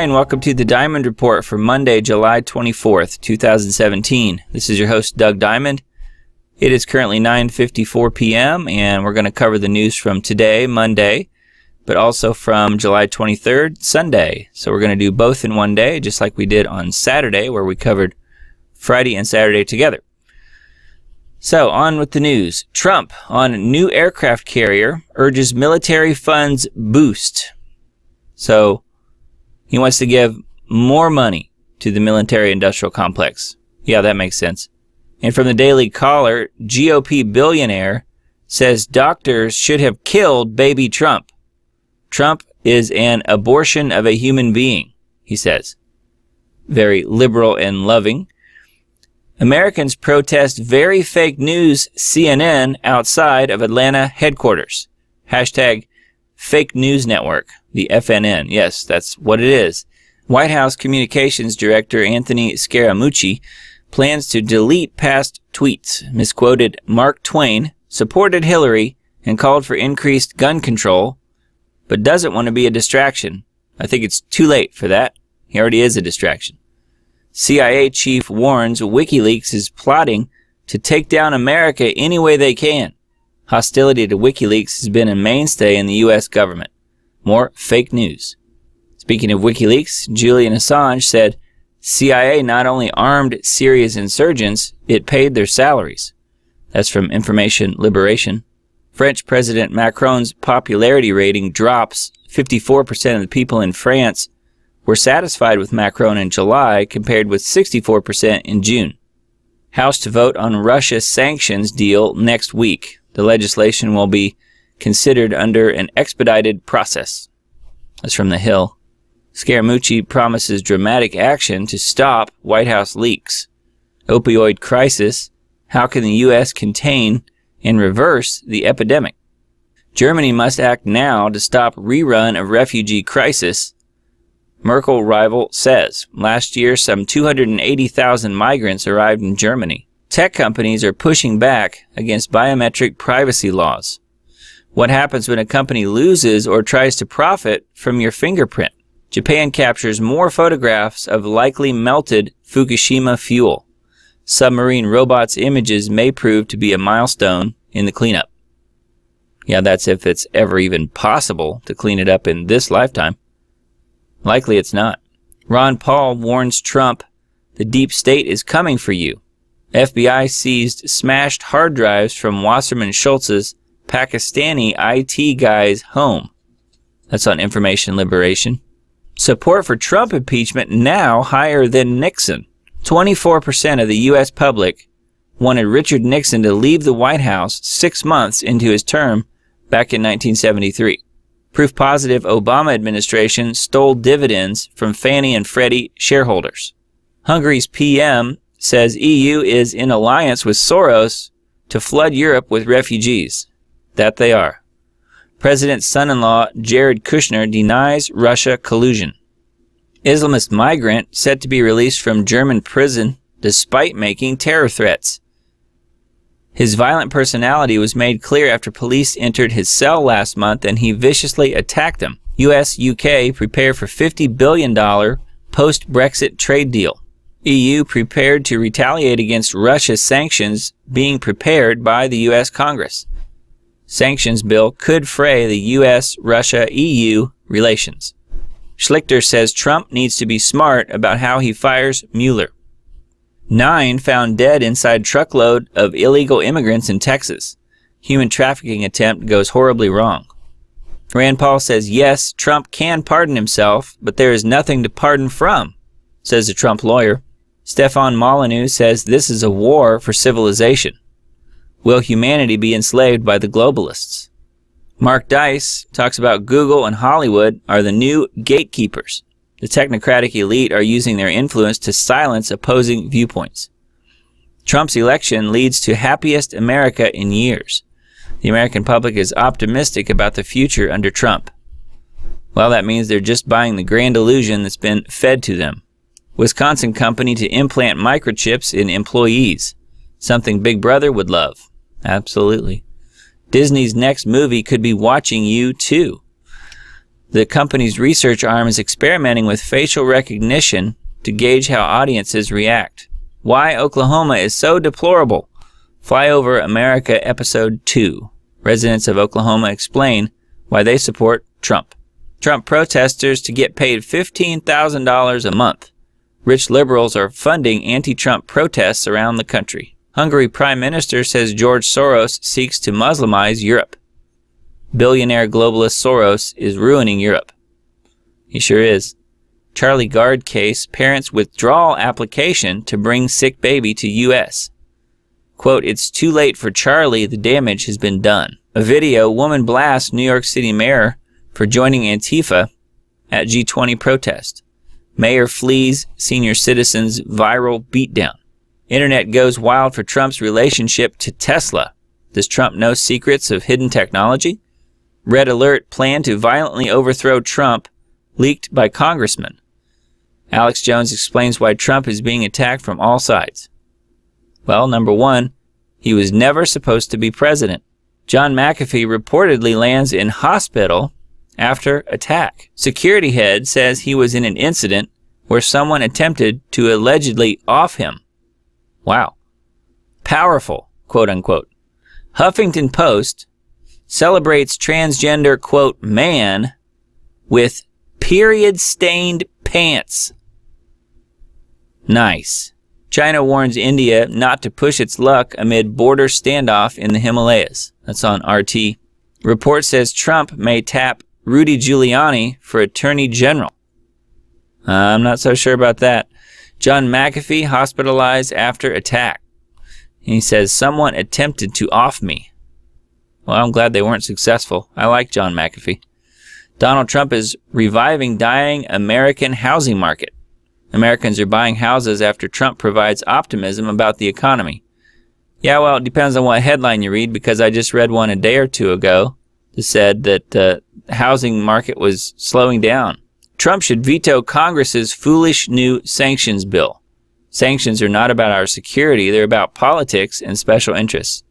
Hi, and welcome to the Diamond Report for Monday, July 24th, 2017. This is your host, Doug Diamond. It is currently 9:54 p.m., and we're going to cover the news from today, Monday, but also from July 23rd, Sunday. So we're going to do both in one day, just like we did on Saturday, where we covered Friday and Saturday together. So, on with the news. Trump on new aircraft carrier urges military funds boost. So, he wants to give more money to the military-industrial complex. Yeah, that makes sense. And from the Daily Caller, GOP billionaire says doctors should have killed baby Trump. Trump is an abortion of a human being, he says. Very liberal and loving. Americans protest very fake news CNN outside of Atlanta headquarters. Hashtag fake news network, the FNN. Yes, that's what it is. White House Communications Director Anthony Scaramucci plans to delete past tweets, misquoted Mark Twain, supported Hillary, and called for increased gun control, but doesn't want to be a distraction. I think it's too late for that. He already is a distraction. CIA chief warns Wikileaks is plotting to take down America any way they can. Hostility to Wikileaks has been a mainstay in the U.S. government. More fake news. Speaking of Wikileaks, Julian Assange said CIA not only armed Syria's insurgents, it paid their salaries. That's from Information Liberation. French President Macron's popularity rating drops. 54% of the people in France were satisfied with Macron in July, compared with 64% in June. House to vote on Russia's sanctions deal next week. The legislation will be considered under an expedited process. That's from The Hill. Scaramucci promises dramatic action to stop White House leaks. Opioid crisis. How can the U.S. contain and reverse the epidemic? Germany must act now to stop rerun of refugee crisis. Merkel rival says. Last year, some 280,000 migrants arrived in Germany. Tech companies are pushing back against biometric privacy laws. What happens when a company loses or tries to profit from your fingerprint? Japan captures more photographs of likely melted Fukushima fuel. Submarine robots' images may prove to be a milestone in the cleanup. Yeah, that's if it's ever even possible to clean it up in this lifetime. Likely it's not. Ron Paul warns Trump, the deep state is coming for you. FBI seized smashed hard drives from Wasserman-Shultz's Pakistani IT guy's home. That's on Information Liberation. Support for Trump impeachment now higher than Nixon. 24% of the U.S. public wanted Richard Nixon to leave the White House 6 months into his term back in 1973. Proof positive Obama administration stole dividends from Fannie and Freddie shareholders. Hungary's PM says EU is in alliance with Soros to flood Europe with refugees. That they are. President's son-in-law Jared Kushner denies Russia collusion. Islamist migrant set to be released from German prison despite making terror threats. His violent personality was made clear after police entered his cell last month and he viciously attacked them. US-UK prepare for $50 billion post-Brexit trade deal. EU prepared to retaliate against Russia's sanctions being prepared by the US Congress. Sanctions bill could fray the US-Russia-EU relations. Schlichter says Trump needs to be smart about how he fires Mueller. 9 found dead inside truckload of illegal immigrants in Texas. Human trafficking attempt goes horribly wrong. Rand Paul says yes, Trump can pardon himself, but there is nothing to pardon from, says a Trump lawyer. Stefan Molyneux says this is a war for civilization. Will humanity be enslaved by the globalists? Mark Dice talks about Google and Hollywood are the new gatekeepers. The technocratic elite are using their influence to silence opposing viewpoints. Trump's election leads to happiest America in years. The American public is optimistic about the future under Trump. Well, that means they're just buying the grand illusion that's been fed to them. Wisconsin company to implant microchips in employees. Something Big Brother would love. Absolutely. Disney's next movie could be watching you too. The company's research arm is experimenting with facial recognition to gauge how audiences react. Why Oklahoma is so deplorable. Flyover America Episode 2. Residents of Oklahoma explain why they support Trump. Trump protesters to get paid $15,000 a month. Rich liberals are funding anti-Trump protests around the country. Hungary Prime Minister says George Soros seeks to Muslimize Europe. Billionaire globalist Soros is ruining Europe. He sure is. Charlie Gard case, parents' withdrawal application to bring sick baby to U.S. Quote, it's too late for Charlie, the damage has been done. A video, woman blasts New York City mayor for joining Antifa at G20 protest. Mayor flees senior citizens' viral beatdown. Internet goes wild for Trump's relationship to Tesla. Does Trump know secrets of hidden technology? Red alert, plan to violently overthrow Trump, leaked by congressman. Alex Jones explains why Trump is being attacked from all sides. Well, number one, he was never supposed to be president. John McAfee reportedly lands in hospital after attack. Security head says he was in an incident where someone attempted to allegedly off him. Wow. Powerful, quote unquote. Huffington Post celebrates transgender, quote, man with period-stained pants. Nice. China warns India not to push its luck amid border standoff in the Himalayas. That's on RT. Report says Trump may tap Rudy Giuliani for Attorney General. I'm not so sure about that. John McAfee hospitalized after attack. He says someone attempted to off me. Well, I'm glad they weren't successful. I like John McAfee. Donald Trump is reviving dying American housing market. Americans are buying houses after Trump provides optimism about the economy. Yeah, well, it depends on what headline you read, because I just read one a day or two ago that said that the housing market was slowing down. Trump should veto Congress's foolish new sanctions bill. Sanctions are not about our security, they're about politics and special interests.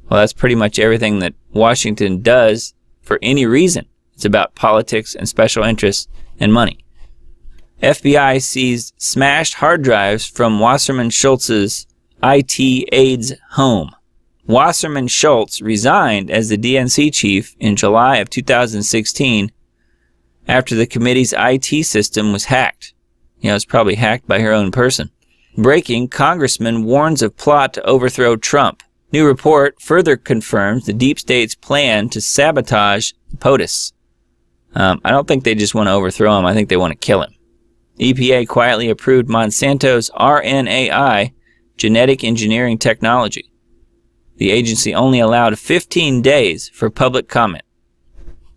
Well, that's pretty much everything that Washington does for any reason. It's about politics and special interests and money. FBI seized smashed hard drives from Wasserman-Schultz's IT aide's home. Wasserman-Shultz resigned as the DNC chief in July of 2016 after the committee's IT system was hacked. You know, it's probably hacked by her own person. Breaking, Congressman warns of plot to overthrow Trump. New report further confirms the deep state's plan to sabotage POTUS. I don't think they just want to overthrow him. I think they want to kill him. EPA quietly approved Monsanto's RNAi genetic engineering technology. The agency only allowed 15 days for public comment.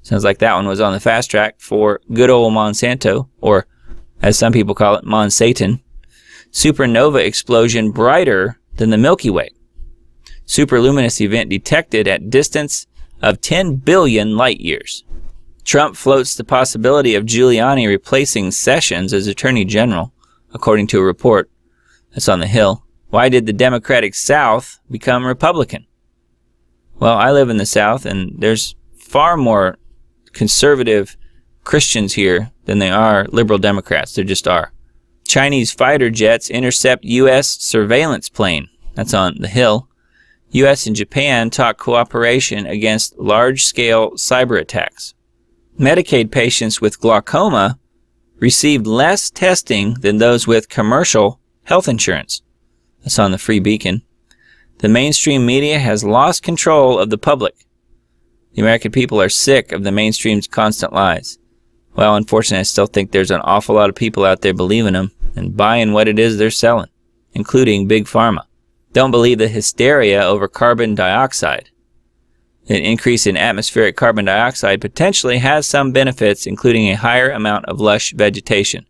Sounds like that one was on the fast track for good old Monsanto, or as some people call it, Monsatan. Supernova explosion brighter than the Milky Way. Superluminous event detected at distance of 10 billion light years. Trump floats the possibility of Giuliani replacing Sessions as Attorney General, according to a report that's on the Hill. Why did the Democratic South become Republican? Well, I live in the South, and there's far more conservative Christians here than there are liberal Democrats. There just are. Chinese fighter jets intercept U.S. surveillance plane. That's on the Hill. U.S. and Japan talk cooperation against large-scale cyber attacks. Medicaid patients with glaucoma received less testing than those with commercial health insurance. That's on the Free Beacon. The mainstream media has lost control of the public. The American people are sick of the mainstream's constant lies. Well, unfortunately, I still think there's an awful lot of people out there believing them and buying what it is they're selling, including Big Pharma. Don't believe the hysteria over carbon dioxide. An increase in atmospheric carbon dioxide potentially has some benefits, including a higher amount of lush vegetation.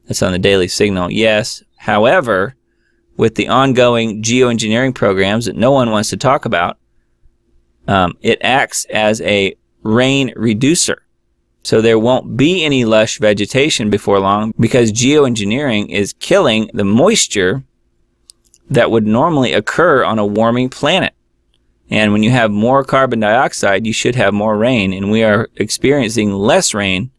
That's on the Daily Signal. Yes, however, with the ongoing geoengineering programs that no one wants to talk about, it acts as a rain reducer. So there won't be any lush vegetation before long because geoengineering is killing the moisture that would normally occur on a warming planet. And when you have more carbon dioxide, you should have more rain, and we are experiencing less rain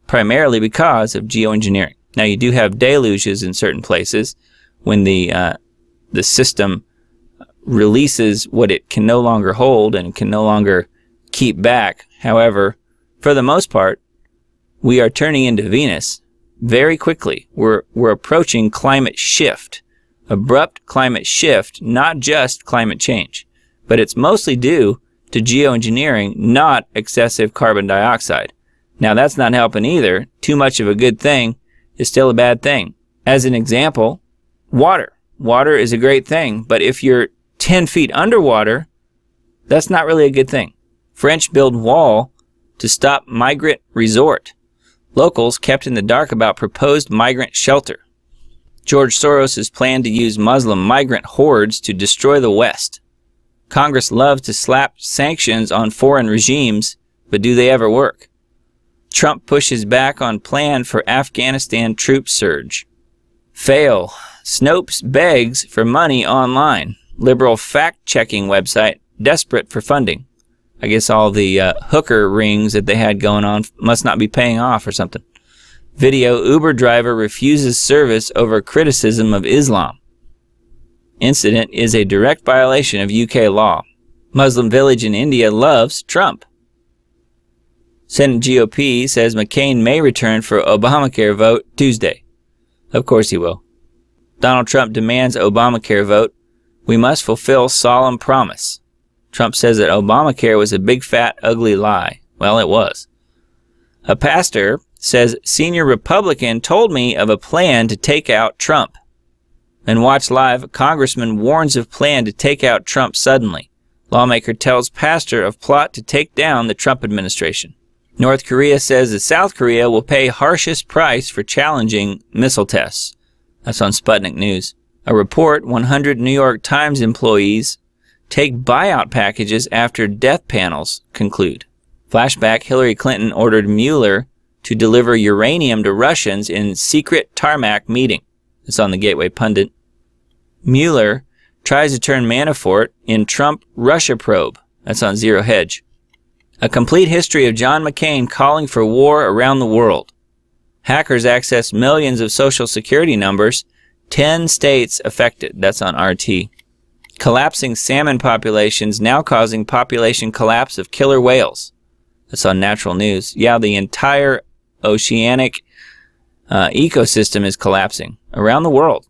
primarily because of geoengineering. Now, you do have deluges in certain places when the system releases what it can no longer hold and can no longer keep back. However, for the most part, we are turning into Venus very quickly. We're approaching climate shift, abrupt climate shift, not just climate change. But it's mostly due to geoengineering, not excessive carbon dioxide. Now, that's not helping either. Too much of a good thing is still a bad thing. As an example, water. Water is a great thing, but if you're 10 feet underwater, that's not really a good thing. French build wall to stop migrant resort. Locals kept in the dark about proposed migrant shelter. George Soros has planned to use Muslim migrant hordes to destroy the West. Congress loves to slap sanctions on foreign regimes, but do they ever work? Trump pushes back on plan for Afghanistan troop surge. Fail. Snopes begs for money online. Liberal fact-checking website desperate for funding. I guess all the hooker rings that they had going on must not be paying off or something. Video, Uber driver refuses service over criticism of Islam. Incident is a direct violation of UK law. Muslim village in India loves Trump. Senate GOP says McCain may return for Obamacare vote Tuesday. Of course he will. Donald Trump demands Obamacare vote. We must fulfill solemn promise. Trump says that Obamacare was a big fat ugly lie. Well, it was. A pastor says senior Republican told me of a plan to take out Trump. And Watch Live, a congressman warns of plan to take out Trump suddenly. Lawmaker tells pastor of plot to take down the Trump administration. North Korea says that South Korea will pay harshest price for challenging missile tests. That's on Sputnik News. A report, 100 New York Times employees take buyout packages after death panels conclude. Flashback, Hillary Clinton ordered Mueller to deliver uranium to Russians in secret tarmac meeting. It's on the Gateway Pundit. Mueller tries to turn Manafort in Trump-Russia probe. That's on Zero Hedge. A complete history of John McCain calling for war around the world. Hackers access millions of social security numbers. 10 states affected. That's on RT. Collapsing salmon populations now causing population collapse of killer whales. That's on Natural News. Yeah, the entire oceanic ecosystem is collapsing around the world.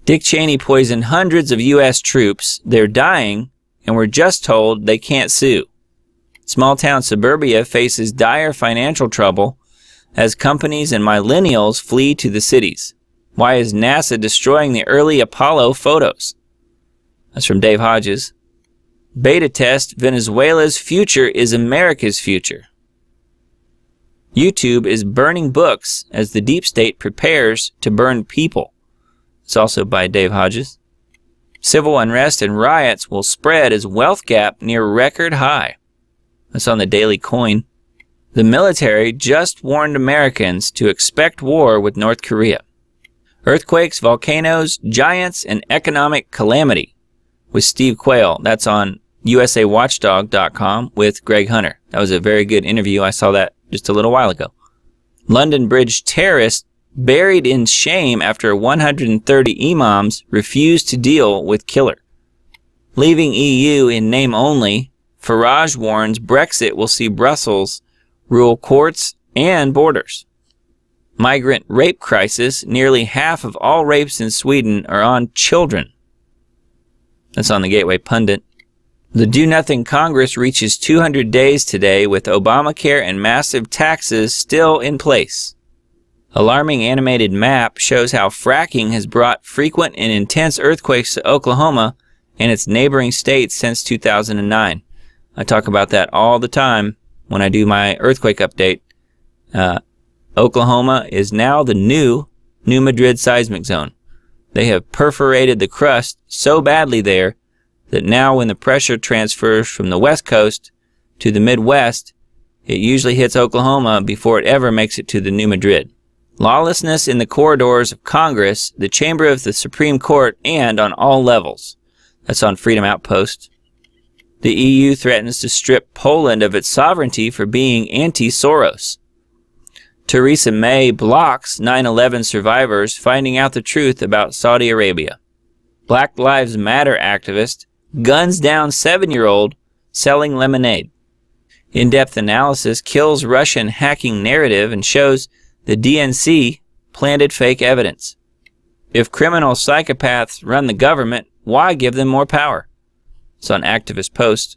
Dick Cheney poisoned hundreds of U.S. troops. They're dying, and we're just told they can't sue. Small-town suburbia faces dire financial trouble as companies and millennials flee to the cities. Why is NASA destroying the early Apollo photos? That's from Dave Hodges. Beta test, Venezuela's future is America's future. YouTube is burning books as the deep state prepares to burn people. It's also by Dave Hodges. Civil unrest and riots will spread as wealth gap near record high. That's on the Daily Coin. The military just warned Americans to expect war with North Korea. Earthquakes, volcanoes, giants, and economic calamity with Steve Quayle. That's on usawatchdog.com with Greg Hunter. That was a very good interview. I saw that just a little while ago. London Bridge terrorist buried in shame after 130 imams refused to deal with killer. Leaving EU in name only, Farage warns Brexit will see Brussels rule courts and borders. Migrant rape crisis. Nearly half of all rapes in Sweden are on children. That's on the Gateway Pundit. The Do-Nothing Congress reaches 200 days today with Obamacare and massive taxes still in place. Alarming animated map shows how fracking has brought frequent and intense earthquakes to Oklahoma and its neighboring states since 2009. I talk about that all the time when I do my earthquake update. Oklahoma is now the New Madrid seismic zone. They have perforated the crust so badly there that now when the pressure transfers from the West Coast to the Midwest, it usually hits Oklahoma before it ever makes it to the New Madrid. Lawlessness in the corridors of Congress, the chamber of the Supreme Court, and on all levels. That's on Freedom Outpost. The EU threatens to strip Poland of its sovereignty for being anti-Soros. Theresa May blocks 9/11 survivors finding out the truth about Saudi Arabia. Black Lives Matter activist guns down 7-year-old selling lemonade. In-depth analysis kills Russian hacking narrative and shows the DNC planted fake evidence. If criminal psychopaths run the government, why give them more power? It's on Activist Post.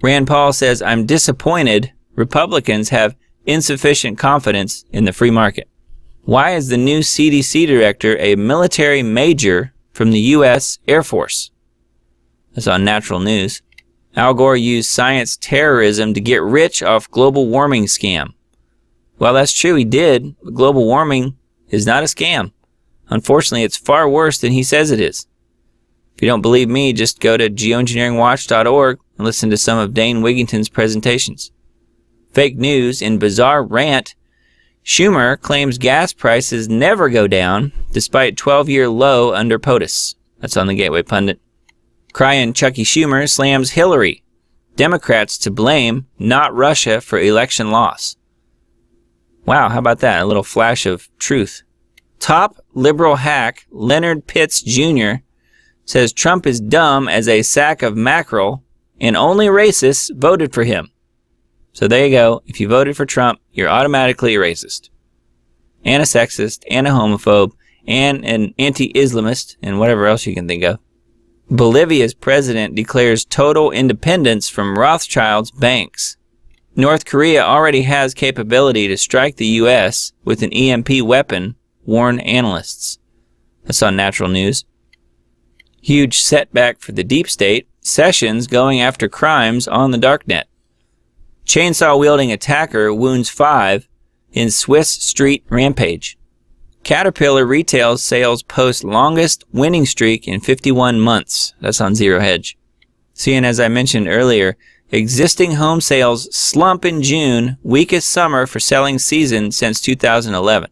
Rand Paul says, I'm disappointed Republicans have insufficient confidence in the free market. Why is the new CDC director a military major from the U.S. Air Force? That's on Natural News. Al Gore used science terrorism to get rich off global warming scam. Well, that's true, he did, but global warming is not a scam. Unfortunately, it's far worse than he says it is. If you don't believe me, just go to geoengineeringwatch.org and listen to some of Dane Wigington's presentations. Fake news in bizarre rant. Schumer claims gas prices never go down despite 12-year low under POTUS. That's on the Gateway Pundit. Crying Chucky Schumer slams Hillary. Democrats to blame, not Russia, for election loss. Wow, how about that? A little flash of truth. Top liberal hack Leonard Pitts Jr. says Trump is dumb as a sack of mackerel and only racists voted for him. So there you go. If you voted for Trump, you're automatically a racist, and a sexist, and a homophobe, and an anti-Islamist, and whatever else you can think of. Bolivia's president declares total independence from Rothschild's banks. North Korea already has capability to strike the U.S. with an EMP weapon, warn analysts. That's on Natural News. Huge setback for the deep state. Sessions going after crimes on the darknet. Chainsaw-wielding attacker wounds 5 in Swiss street rampage. Caterpillar retail sales post longest winning streak in 51 months. That's on Zero Hedge. Seeing, as I mentioned earlier, existing home sales slump in June, weakest summer for selling season since 2011.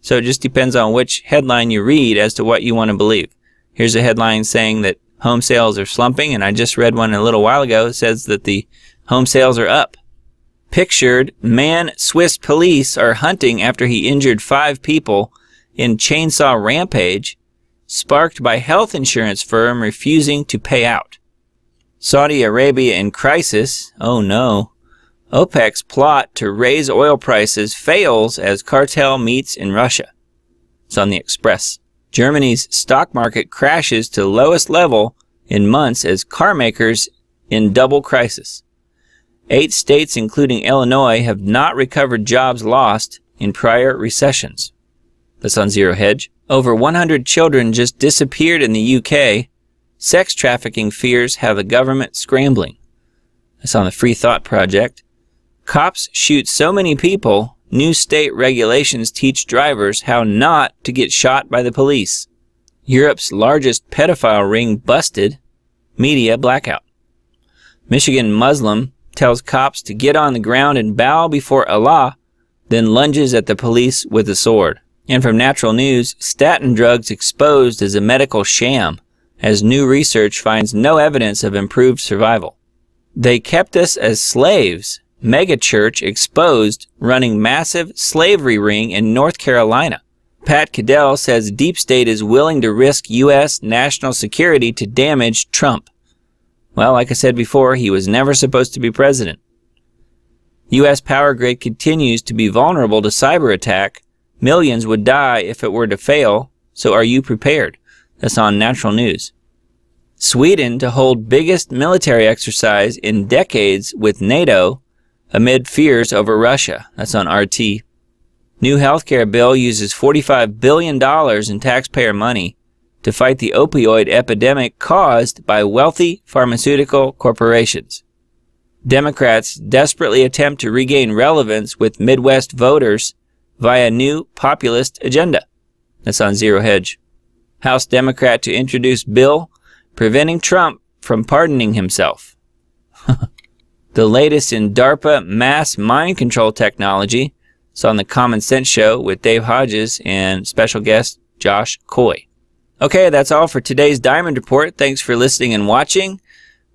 So it just depends on which headline you read as to what you want to believe. Here's a headline saying that home sales are slumping, and I just read one a little while ago that says that the home sales are up. Pictured, man Swiss police are hunting after he injured 5 people in chainsaw rampage, sparked by health insurance firm refusing to pay out. Saudi Arabia in crisis, oh no. OPEC's plot to raise oil prices fails as cartel meets in Russia. It's on the Express. Germany's stock market crashes to lowest level in months as car makers in double crisis. 8 states, including Illinois, have not recovered jobs lost in prior recessions. That's on Zero Hedge. Over 100 children just disappeared in the UK. Sex trafficking fears have the government scrambling. That's on the Free Thought Project. Cops shoot so many people, new state regulations teach drivers how not to get shot by the police. Europe's largest pedophile ring busted. Media blackout. Michigan Muslim tells cops to get on the ground and bow before Allah, then lunges at the police with a sword. And from Natural News, statin drugs exposed as a medical sham, as new research finds no evidence of improved survival. They kept us as slaves. Megachurch exposed running massive slavery ring in North Carolina. Pat Caddell says deep state is willing to risk U.S. national security to damage Trump. Well, like I said before, he was never supposed to be president. U.S. power grid continues to be vulnerable to cyber attack. Millions would die if it were to fail, so are you prepared? That's on Natural News. Sweden to hold biggest military exercise in decades with NATO amid fears over Russia. That's on RT. New healthcare bill uses $45 billion in taxpayer money to fight the opioid epidemic caused by wealthy pharmaceutical corporations. Democrats desperately attempt to regain relevance with Midwest voters via new populist agenda. That's on Zero Hedge. House Democrat to introduce bill preventing Trump from pardoning himself. The latest in DARPA mass mind control technology. It's on the Common Sense Show with Dave Hodges and special guest Josh Coy. Okay, that's all for today's Diamond Report. Thanks for listening and watching.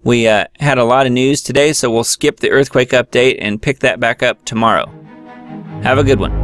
We had a lot of news today, so we'll skip the earthquake update and pick that back up tomorrow. Have a good one.